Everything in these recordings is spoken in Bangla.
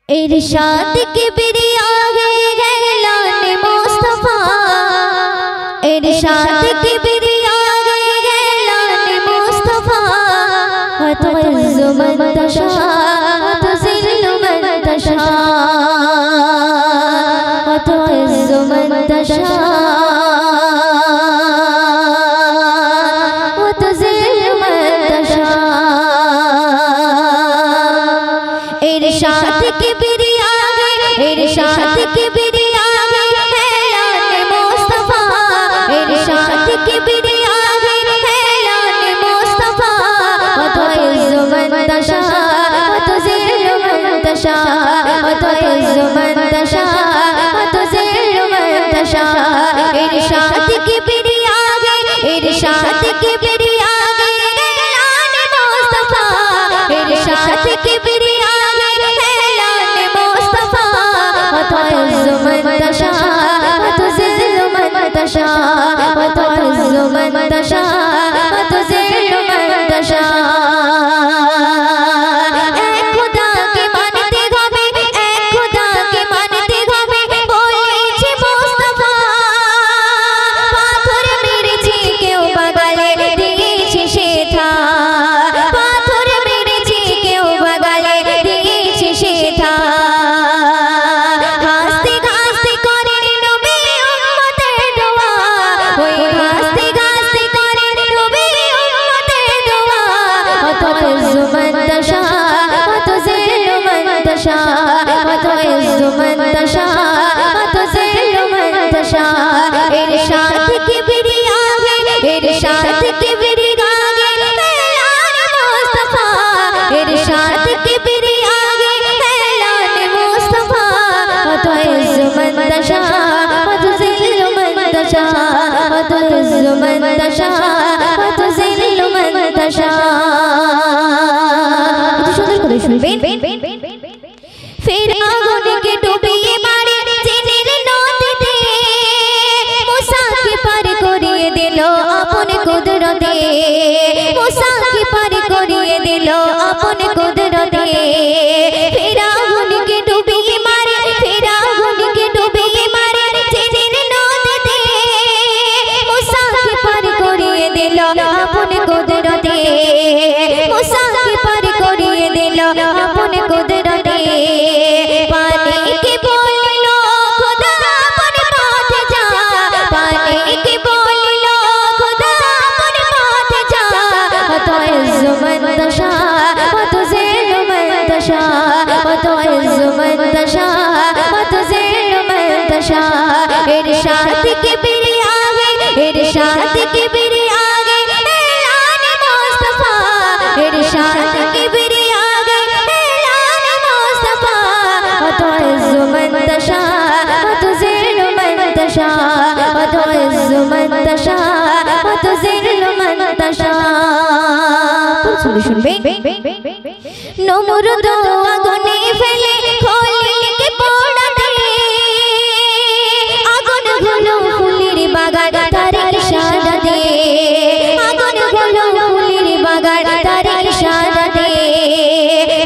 इरशाद किबरिया गैलान मुस्तफा, इरशाद किबरिया गैलान मुस्तफा। तुइज़्ज़ु मन तशा तुज़िल्लु मन तशा, तुइज़्ज़ु मन तशा तुज़िल्लु मन तशा। इरशाद किबरिया इरशाद किबरिया गैलान मुस्तफा, इरशाद किबरिया गैलान मुस्तफा। तुइज़्ज़ु मन तशा तुज़िल्लु मन तशा, तुइज़्ज़ु मन तशा तुज़िल्लु मन तशा। इरशाद किबरिया इरशाद किबरिया गैलान मुस्तफा, इरशाद किबरिया गैलान मुस्तफा। तुइज़्ज़ु मन तशा तुज़िल्लु मन तशा, तुइज़्ज़ु मन तशा तुज़िल्लु मन तशा। खुदा के मानते होबे, खुदा के मानते होबे, बोलेছে मुस्तफा। पाथर मेरेছে কেউ বাগালে দিয়েছে সেথা, পাথর মেরেছে কেউ বাগালে দিয়েছে সেথা। হাসতে হাসতে করেন নবী উম্মতের দোয়া, ওই হাসতে হাসতে করেন নবী উম্মতের দোয়া। তুইয্যু মান তাশা তুযিল্লু মান তাশা, তুইয্যু মান তাশা তুযিল্লু মান তাশা। ইরশাদ কিবরিয়া ইরশাদ কিবরিয়া গैलान मुस्तफा, इरशाद किबरिया गैलान मुस्तफा। तुइज़्ज़ु मन तशा तुज़िल्लु मन तशा, तुइज़्ज़ु मन तशा तुज़िल्लु मन तशा। সুন্দর করে শুনবেন। फिर आগুন के ডুবিয়ে মারে জিনের নদীতে, मूसा के पार করিয়ে দিল আপন কুদরতে, मूसा के पार করিয়ে দিল আপন কুদরতে। फिर आগুन के ডুবিয়ে মারে, फिर आগুन के ডুবিয়ে মারে জিনের নদীতে, मूसा के पार করিয়ে দিল আপন কুদরতে, मूसा के पार করিয়ে দিল আপন কুদরতে। पानी के बोलिलो खुदा अपन पथ जा, पानी के बोलिलो खुदा अपन पथ जा। तुइज़्ज़ु मन तशा तुज़िल्लु मन तशा, तुइज़्ज़ु मन तशा तुज़िल्लु मन तशा। इरशाद किबरिया इरशाद किबरिया गैलान मुस्तफा, इरशाद किबरिया गैलान मुस्तफा। तुइज़्ज़ु मन तशा तुज़िल्लु मन तशा, तुइज़्ज़ु मन तशा तुज़िल्लु मन तशा। শুনবে নমরুদ আগুনে ফেলে খলিলকে পোড়াতে, আগুন হলো ফুলের বাগান তার ইশারাতে, আগুন হলো ফুলের বাগান তার ইশারাতে।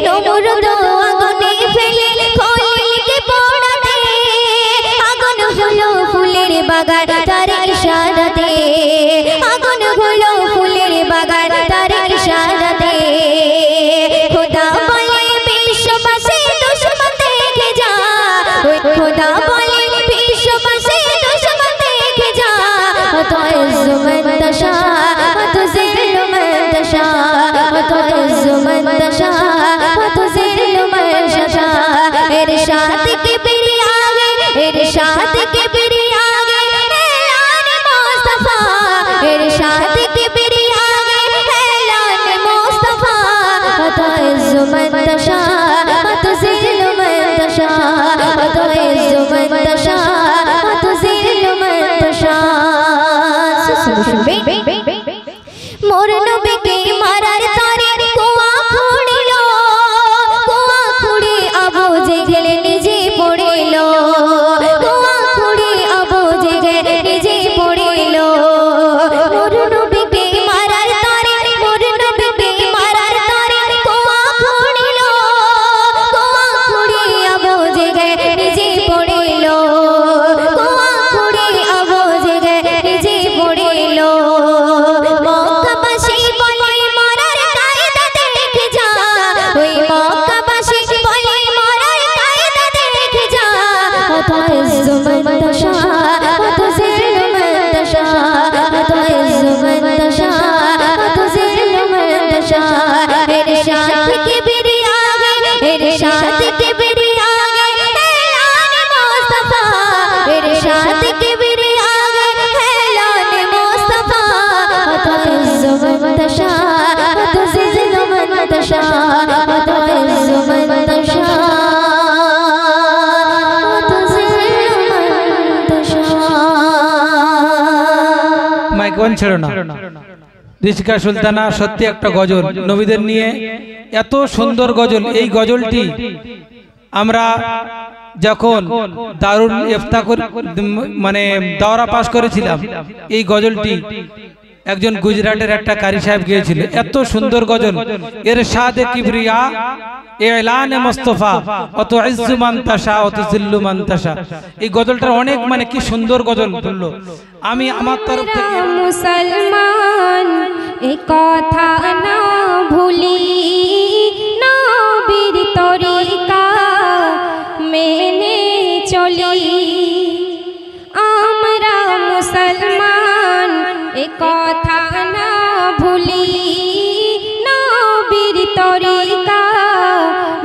নমরুদ আগুনে ফেলে খলিলকে পোড়াতে, আগুন হলো ফুলের বাগান তার ইশারাতে, আগুন হলো ফুলের বাগান তার ইশারাতে। खुदा बोले विश्ववासी दुश्मन देखे जा, खुदा बोले विश्ववासी दुश्मन देखे जा। तुइज़्ज़ु मन तशा तुज़िल्लु मन तशा, तुइज़्ज़ु मन तशा तुज़िल्लु मन तशा। इरशाद किबरिया इरशाद किबरिया गैलान मुस्तफा, इरशाद किबरिया गैलान मुस्तफा। तुइज़्ज़ु मन तशा तुज़िल्लु मन तशा, तुइज़्ज़ु मन तशा तुज़िल्लु मन तशा। मोर नबीके मारार तारे कुआं खोलिलो, মন ছেড়ো না। রিশকা সুলতানা সত্যি একটা গজল, নবীদের নিয়ে এত সুন্দর গজল। এই গজলটি আমরা যখন দারুল ইফতা মানে দাওরা পাস করেছিলাম, এই গজলটি একজন গুজরাটের একটা কারি সাহেব গিয়েছিল। এত সুন্দর গজল, ইরশাদে কিবরিয়া এলানে মুস্তাফা অত ইজ্জু মান তাশা অত জিল্লু মান তাশা। এই গজলটা অনেক মানে কি সুন্দর গজল বললো। আমি আমার তরফ থেকে মুসলমান এই কথা না ভুলি, নবীর তরিকা মেনে চলি। আমরা মুসলমান এই কথা না ভুলি, নবীর তরিকা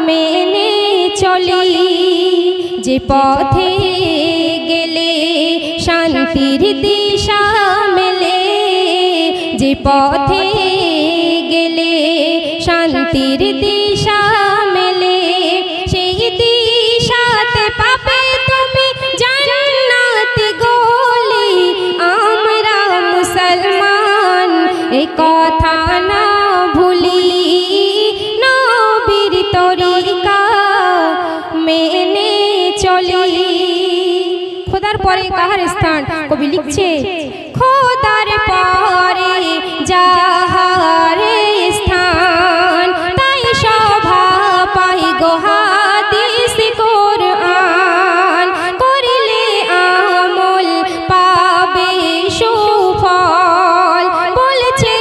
মেনে চলি। যে পথে গেলে শান্তির দিশা মেলে, যে পথে গেলে শান্তির দিশা মেলে, সেই দিশাতে পাবে তুমি জান্নাত গলি। আমরা মুসলমান এই কথা না ভুলি, নবীর তরিকা মেনে চলি। খোদার পরে কাহার স্থান? কবি লিখছে খোদার পরে যাহারে স্থান, তাই শোভা পাই গো হাদিস কোরআন। করিলে আমল পাবে সুফল, বলেছে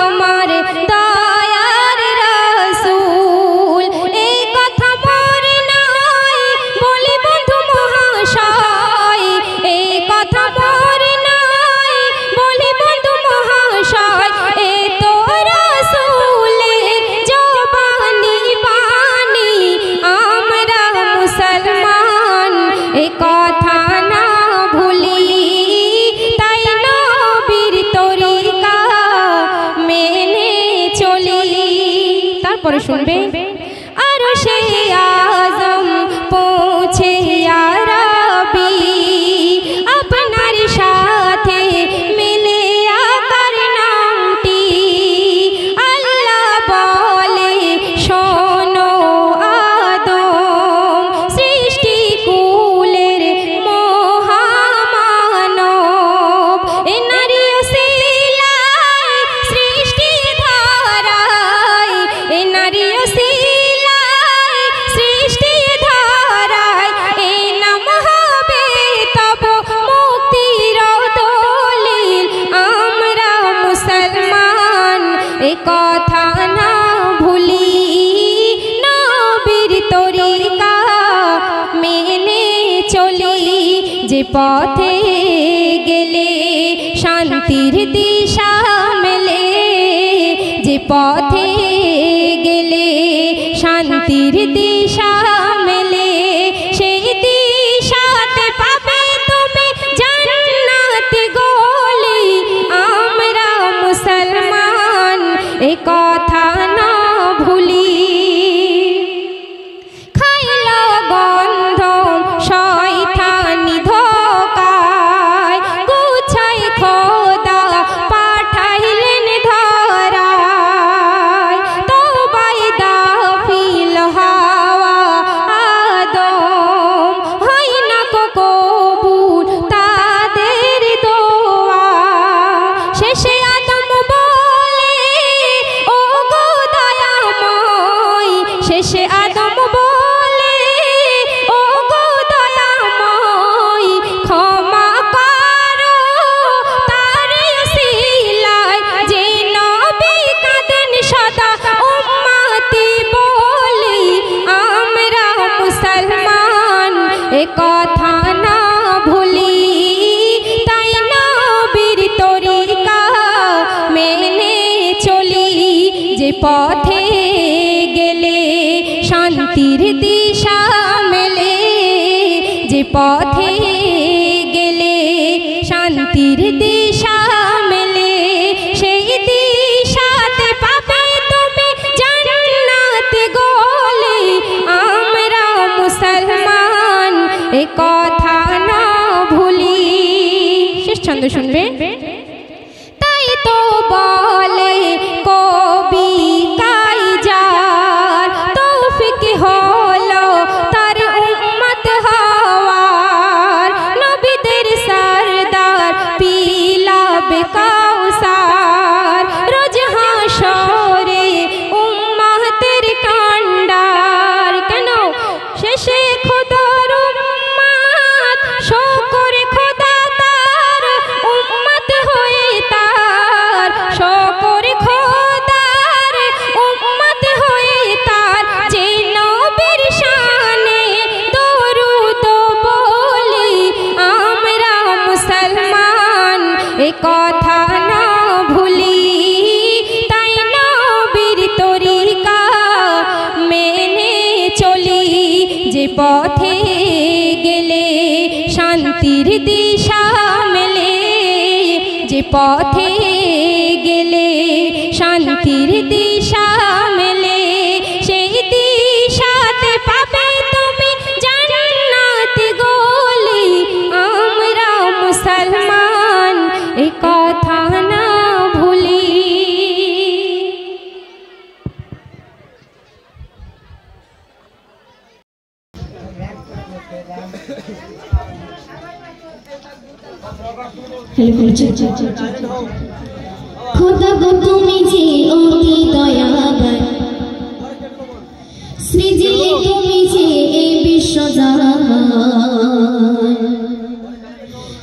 আমার দয়ার রাসূল। এই কথা মোর নয় বলি বন্ধু মহাশয়, এই কথা মোর নয় বলি বন্ধু মহাশয়। এ তো রাসূলের জবানি বাণী। আমরা মুসলমান এই কথা না ভুলি, তাই নবীর তরিকা মেনে চলি। তারপরে শুনবে আরশে আযম পৌঁছে ইয়া রাব্বি, আপনার সাথে মিলে আকার নামটি। আল্লাহ বলে শোনো আদম, সৃষ্টি কুলের মহামানব। এ নারী ওসিলায় সৃষ্টি ধারায়, এ নারী ওসিলায় সৃষ্টি ধারায়। এ নাম হবে তব মুক্তির দলিল। আমরা মুসলমান এ কথা না ভুলি, নবীর তরিকা মেনে চলি। যে পথে গেলে শান্তির দিশা মেলে, যে পথে গেলে শান্তির দিশা মেলে, সেই দিশাতে পাবে তুমি জান্নাত গলি। আমরা মুসলমান এ কথা না ভুলি। খাইল গন্ধ শয়তানি ধোকায়, গুছাই খোদা পাঠাইলেন ধরায়। তওবায় দাখিল হাওয়া আদম, হয় না কো কবুল তাদের দোয়া। শেষে আদম বলে ও গো দয়াময়, শেষে আদম বলে ও গো দয়াময়। ক্ষমা করো তার ওসিলায়, যে নবী কাঁদেন সদা উম্মতি বলি। আমরা মুসলমান এ কথা না ভুলি, তাই নবীর তরিকা মেনে চলি। যে পথে গেলে শান্তির দিশা মেলে, যে পথে গেলে শান্তির দিশা মেলে, সেই দিশাতে পাবে তুমি জান্নাত গলি। আমরা মুসলমান এ কথা না ভুলি। শেষ ছন্দ শুনবে বলে কবি কাইজার তৌফিক হলো তার উম্মত হওয়ার নবীদের সরদার পিলাবে কাউসার রোজ হাসরে উম্মতের কান্ডার কেন শেষে খোদার উম্মত শুকর খোদা তার উম্মত হয়ে তার শুকর খোদার উম্মত হয়ে তার যে নবীর শানে দরুদ বলি আমরা মুসলমান এ কথা না ভুলি তাই নবীর তরিকা মেনে চলি যে পথে গেলে শান্তির দিশা মেলে যে পথে গেলে শান্তির দিশা মেলে সেই দিশাতে পাবে তুমি জান্নাত গলি আমরা মুসলমান এ কথা না ভুলি। খোদা গো তুমি যে অতি দয়াবান সৃজিলে তুমি যে এই বিশ্বজাহান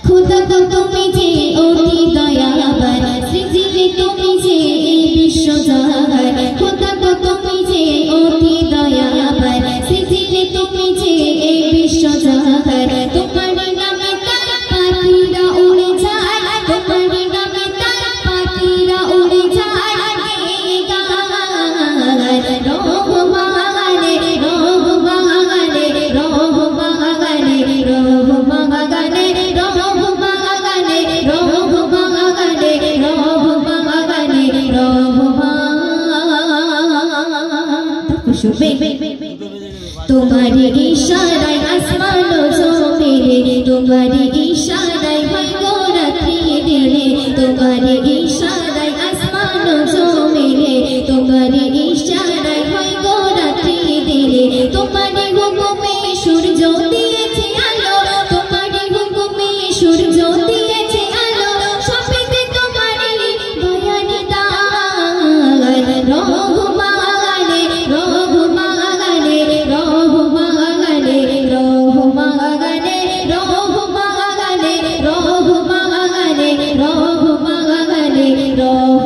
খোদা গো তুমি যে অতি দয়াবান সৃজিলে তুমি যে এই বিশ্বজাহান খোদা গো তুমি যে অতি দয়াবান সৃজিলে তুমি যে এই বিশ্বজাহান তোমার নামে তার পাখিরা উড়ে যায় তোমার নামে তার পাখিরা উড়ে যায় রোহ বাগানে রোহ বাগানে রোহ বাগানে রোহ বাগানে রোহ বাগানে রোহ বাগানে রোহ বাগানে রোহ তোমারি ইশারায় আসমান জমিনে তোমারি ইশারায় হয় গো রাত্রি দিনে তোমারি ইশারায় আসমান জমিনে তোমারি ইশারায় হয় গো রাত্রি দিনে তোমারি হুকুমে সূর্য দিয়েছে আলো তোমারি হুকুমে সূর্য দিয়েছে আলো সবেতে তোমারি দয়ার দান রোহ বাগানে রোহ বাগানে রোহ বাগানে রোহ বাগানে রোহ বাগানে রোহ বাগানে রোহ বাগানে রোহ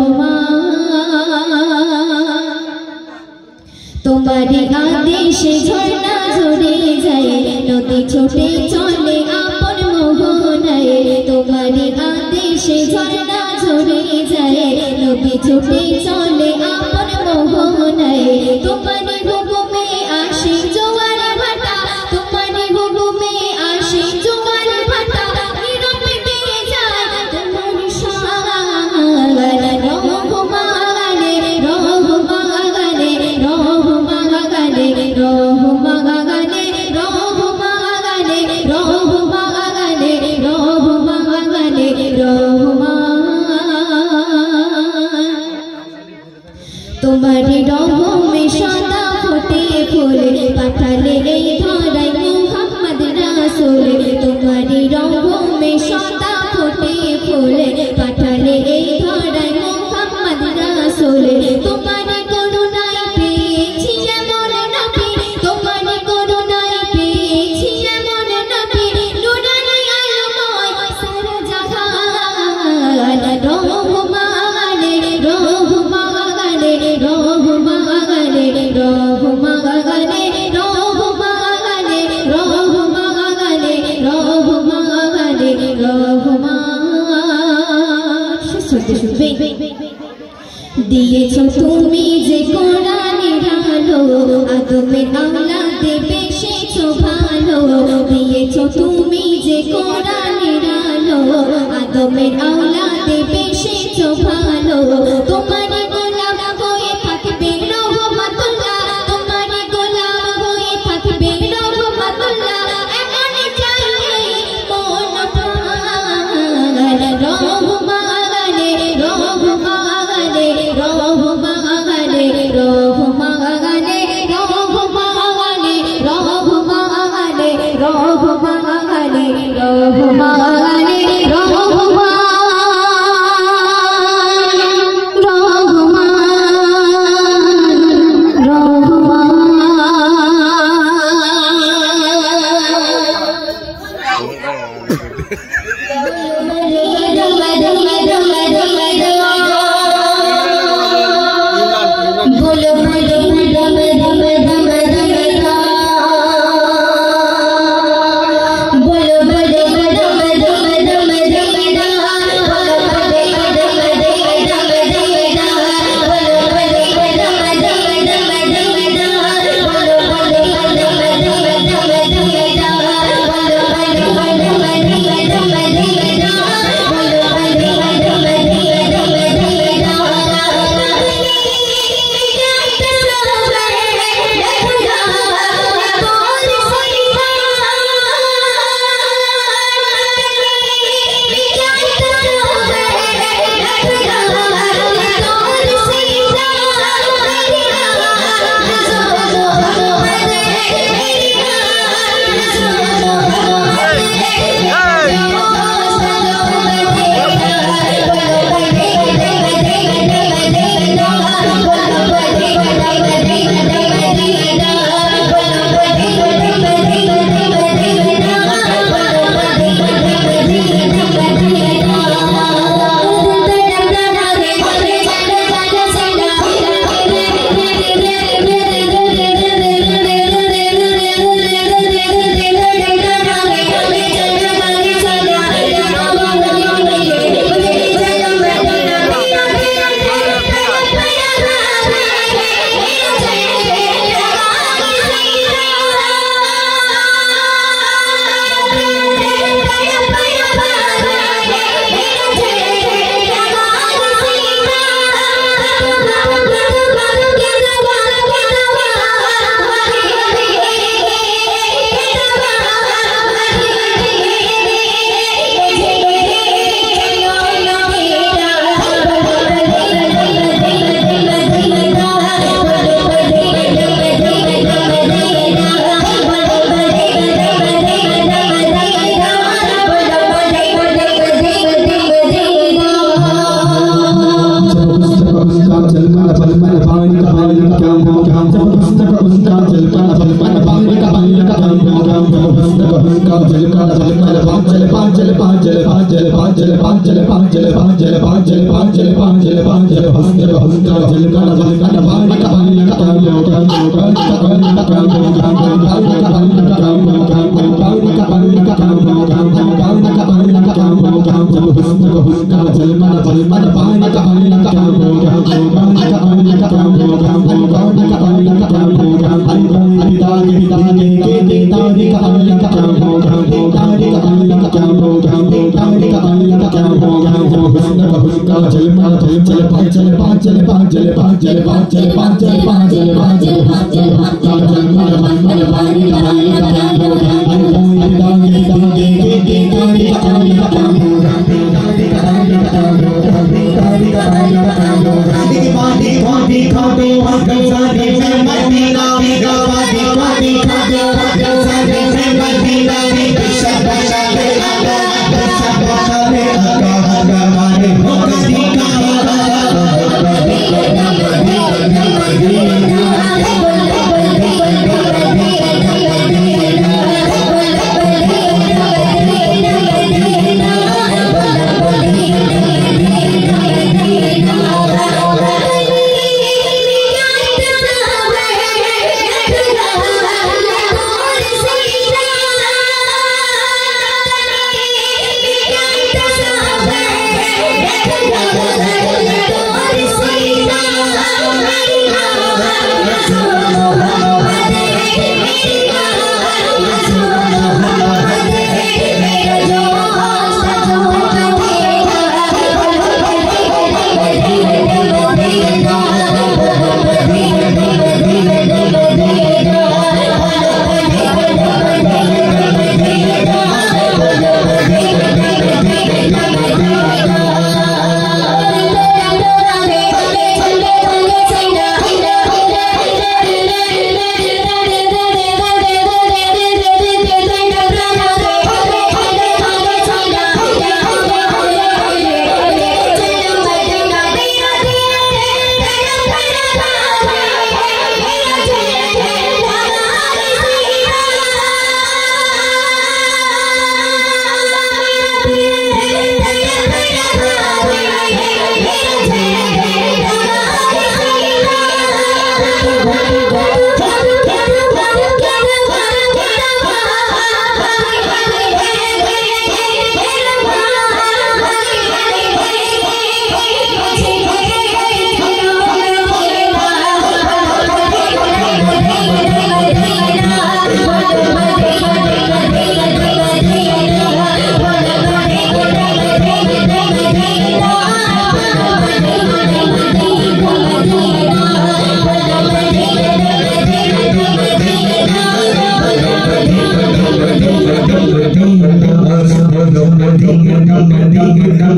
তোমারি আদেশে ঝর্ণা ঝরে যায় নদী ছোটে চলে আপন মোহনায় তোমারি আদেশে ঝর্ণা ঝরে যায় নদী ছোটে চলে আপন মোহনায় তোমারি হুকুমে আসে জোয়ার ভাটা তোমারি হুকুমে আসে জোয়ার ভাটা নীরবে গেয়ে যায় তোমার শান রোহ বাগানে রোহ বাগানে রোহ বাগানে রোহ বাগানে রোহ বাগানে রোহ বাগানে রোহ বাগানে রোহ তোমারি রহমে সদা ফোটে ফুল পাঠালে এই ধরায় মুহাম্মদ রাসূল তোমারি রহমে সদা ফোটে ফুল পাঠালে এই ধরায় মুহাম্মদ রাসূল তোমারি করুণায় পেয়েছি এমন নবী তোমারি করুণায় পেয়েছি এমন নবী নুরানি আলোময় সারা জাহান রোহ বাগানে রোহ বাগানে রোহ বাগানে রোহ বাগানে রোহ বাগানে রোহ বাগানে রোহ বাগানে রোহ দিয়েছো তুমি যে কোরআনের আলো আদমের আওলাদে বেশেছো ভালো দিয়েছো তুমি যে কোরআনের আলো আদমের আওলাদে বেশেছো ভালো তোমারই গোলাম হয়ে থাকবে রহমাতুল্লাহ তোমারই গোলাম হয়ে থাকবে রহমাতুল্লাহ এমন চাই মন প্রাণ রহ বাগানে রহ বাগানে রহমানে রহমানে রহমান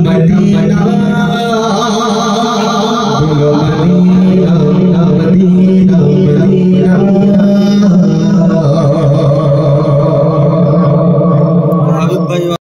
मदीना